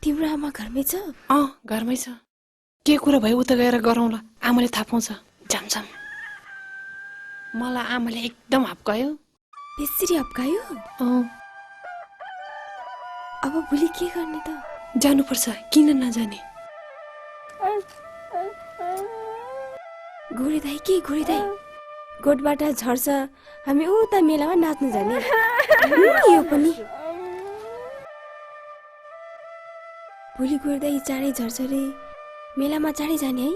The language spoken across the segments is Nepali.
तिम्रो आमा घरमै छ? घरमै छ। के कुरा भयो उता गएर गरौँला, आमाले थाहा पाउँछ। जान्छम। मलाई आमाले एकदम हप्कायो। त्यसरी हप्कायो? अब भोलि के गर्ने त? जानुपर्छ, किन नजाने? गोरे दाइ के गोरे दाइ? गोठबाट झर्छ, हामी उता मेलामा नाच्नु जाने। यो पनि भोलि गोरे दाइ चाँडै झर्छ रे, मेलामा चाँडै जाने है?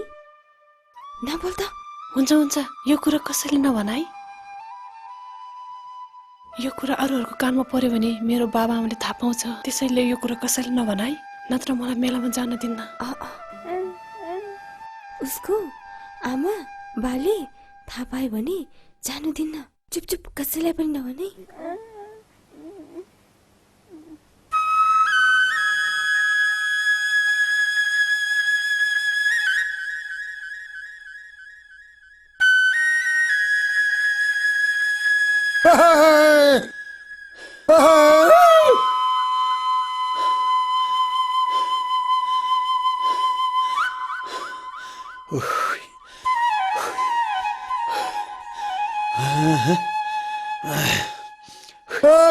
नबोल त। हुन्छ, यो कुरा कसैले नभन है। यो कुरा अरूहरूको कानमा पर्यो भने मेरो बाबा आमाले थाहा पाउँछ। त्यसैले यो कुरा कसैले नभन है, नत्र मलाई मेलामा जान दिन्न। उसको आमा बाले थाहा पायो भने जानु दिन्न। चुप कसैलाई पनि नभने।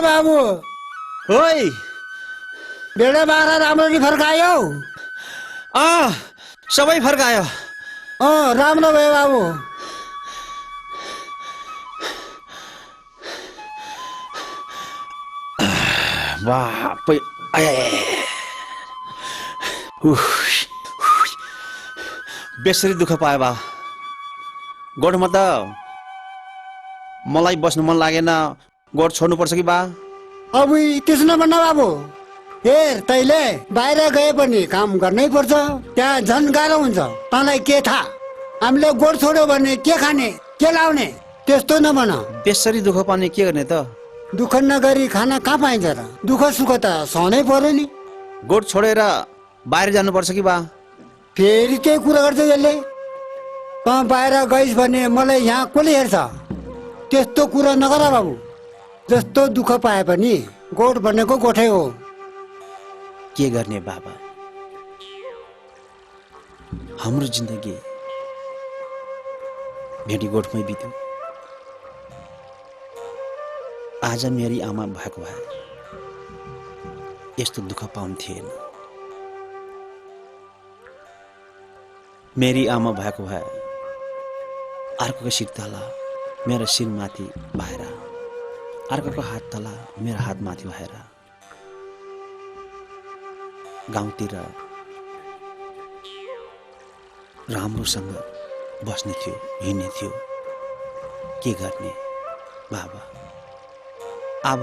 बाबु ओइ बेडा बाह्र राम्ररी फर्कायो? सबै फर्कायो। राम्रो भयो बाबु। बापै बेसरी दुःख पायो बा। गोठमा त मलाई बस्नु मन लागेन, गोठ छोड्नु पर्छ कि बा? अब त्यसो नभन्न बाबु। हेर तैले बाहिर गए पनि काम गर्नै पर्छ, त्यहाँ झन् गाह्रो हुन्छ। तँलाई के थाहा, हामीले गोठ छोड्यो भने के खाने के लाउने? त्यस्तो नभन। बेसरी दुःख पाउने के गर्ने त? दुःख नगरी खाना कहाँ पाइन्छ र? दुःख सुख त सहनै पर्यो नि। गोठ छोडेर बाहिर जानुपर्छ कि बा? फेरि त्यही कुरा गर्छ यसले। त बाहिर गइस् भने मलाई यहाँ कसले हेर्छ? त्यस्तो कुरा नगर बाबु। जस्तो दुःख पाए पनि गोठ भनेको गोठै हो। के गर्ने बाबा, हाम्रो जिन्दगी भेडी गोठमै बित्यो। आज मेरी आमा भएको भए यस्तो दुःख पाउनु थिएन। मेरी आमा भएको भए अर्कोको शिर तला मेरो शिर माथि भएर, अर्कोको हात तला मेरो हात माथि भएर गाउँतिर राम्रोसँग बस्ने थियो, हिँड्ने थियो। के गर्ने बाबा? अब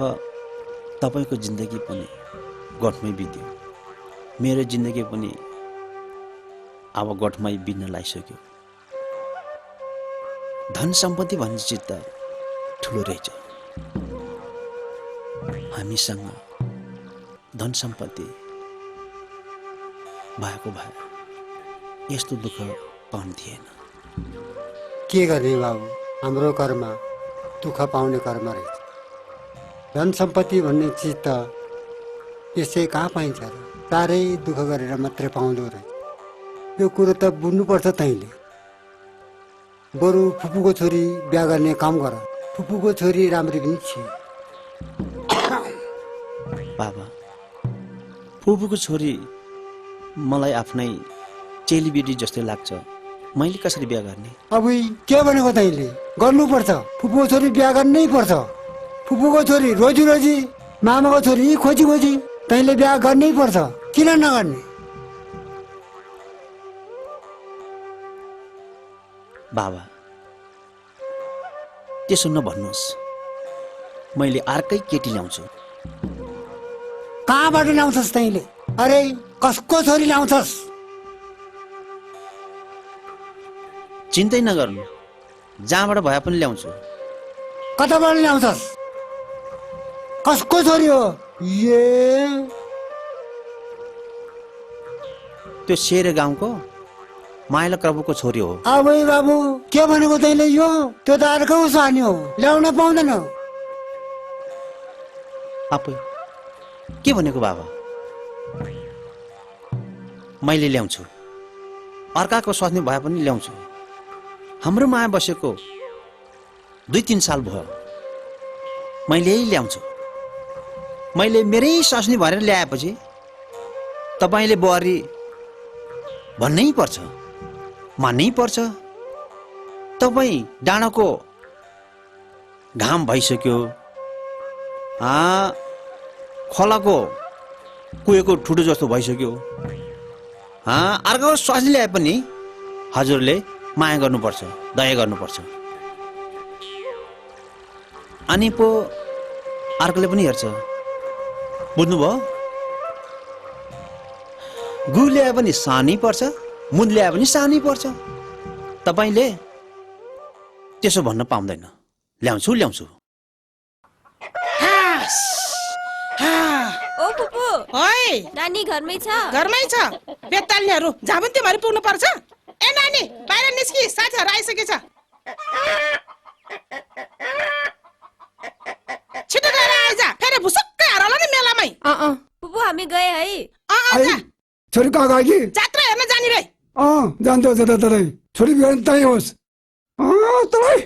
तपाईँको जिन्दगी पनि गोठमै बित्यो, मेरो जिन्दगी पनि अब गोठमै बित्न लागिसक्यो। धन सम्पत्ति भन्ने चिज त ठुलो रहेछ। हामीसँग धन सम्पत्ति भएको भए यस्तो दुःख पाउनु थिएन। के गर्ने बाबु, हाम्रो कर्म दुःख पाउने कर्म रहेछ। धन सम्पत्ति भन्ने चिज त यसै कहाँ पाइन्छ र? साह्रै दुःख गरेर मात्रै पाउँदो रहेछ। यो कुरो त बुझ्नुपर्छ तैँले। बरु फुपूको छोरी बिहा गर्ने काम गर। फुपूको छोरी राम्री पनि छिन्। बाबा, फुपूको छोरी मलाई आफ्नै चेलीबेटी जस्तै लाग्छ। मैले कसरी बिहा गर्ने? अब के भनेको तैँले? गर्नुपर्छ। फुपूको छोरी बिहा गर्नै पर्छ। फुपूको छोरी रोजी रोजी, मामाको छोरी खोजी खोजी, तैँले बिहा गर्नै पर्छ। किन नगर्ने? बाबा, त्यसो नभन्नुहोस्। मैले अर्कै केटी ल्याउँछु। कहाँबाट ल्याउँछस् तैँले? अरे कसको छोरी ल्याउँछस्? चिन्तै नगर्नु, जहाँबाट भए पनि ल्याउँछु। कताबाट ल्याउँछस्? कसको छोरी हो? त्यो शेर गाउँको माइला प्रभुको छोरी हो। अब बाबु, के भनेको तैँले? यो त्यो त अर्को सानी हो, ल्याउन पाउँदैन। आफै के भनेको बाबा? मैले ल्याउँछु। अर्काको स्वास्नी भए पनि ल्याउँछु। हाम्रो माया बसेको 2-3 साल भयो। मैले यही ल्याउँछु। मैले मेरै स्वास्नी भएर ल्याएपछि तपाईँले बुहारी भन्नै पर्छ, मान्नै पर्छ। तपाईँ डाँडाको घाम भइसक्यो, खोलाको कुएको ठुटो जस्तो भइसक्यो। अर्को स्वास्नी ल्याए पनि हजुरले माया गर्नुपर्छ, दया गर्नुपर्छ। अनि पो अर्कोले पनि हेर्छ। बुझ्नुभयो? गु ल्याए पनि सानै पर्छ, मुद ल्याए पनि सानै पर्छ। तपाईँले त्यसो भन्न पाउँदैन। ल्याउँछु ल्याउँछु। ओ फुपू, ओइ, नानी घरमै छ? घरमै छ। बेताल्नेहरू जहाँ पनि तिमीहरू पुग्नु पर्छ। ए नानी, बाहिर निस्कि, साथीहरू आइसकेछ। छिटो गएर आइज, फेरि भुसुक्कै हराउला नि मेलामै। फुपू हामी गए है। जा, छोरी कहाँ गयो कि? जात्रा हेर्न जाने रे। जान्छ जता तरै, छोरी गयो भने त्यहीँ होस्। तरै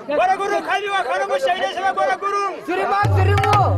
Gora guru, kami wa karo mo shayne sama gora guru. Surimat surimu.